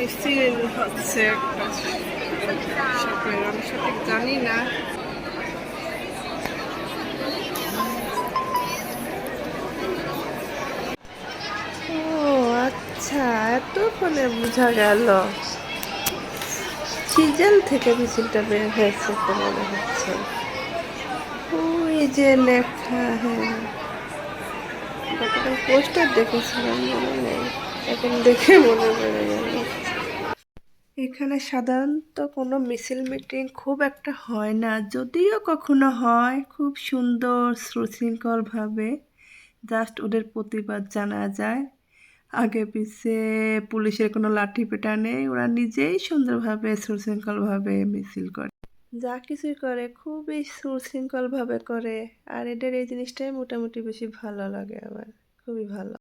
মিছিল হচ্ছে একটা সরকারের, আমি সঠিক জানি না। ও আচ্ছা, এতক্ষণে বোঝা গেল। চিজেল থেকে মিছিলটা বের হয়েছে তো মনে হচ্ছে। ওই যে লেখা, হ্যাঁ, গতকাল পোস্টার দেখেছিলাম, মনে নেই, এখন দেখে মনে পড়ে গেল। এখানে সাধারণত কোনো মিছিল মিটিং খুব একটা হয় না, যদিও কখনো হয় খুব সুন্দর সুশৃঙ্খলভাবে, জাস্ট ওদের প্রতিবাদ জানা যায়। আগে পিছে পুলিশের কোনো লাঠি পেটা নেই, ওরা নিজেই সুন্দরভাবে সুশৃঙ্খলভাবে মিছিল করে, যা কিছুই করে খুবই সুশৃঙ্খলভাবে করে। আর এদের এই জিনিসটাই মোটামুটি বেশি ভালো লাগে আমার, খুবই ভালো।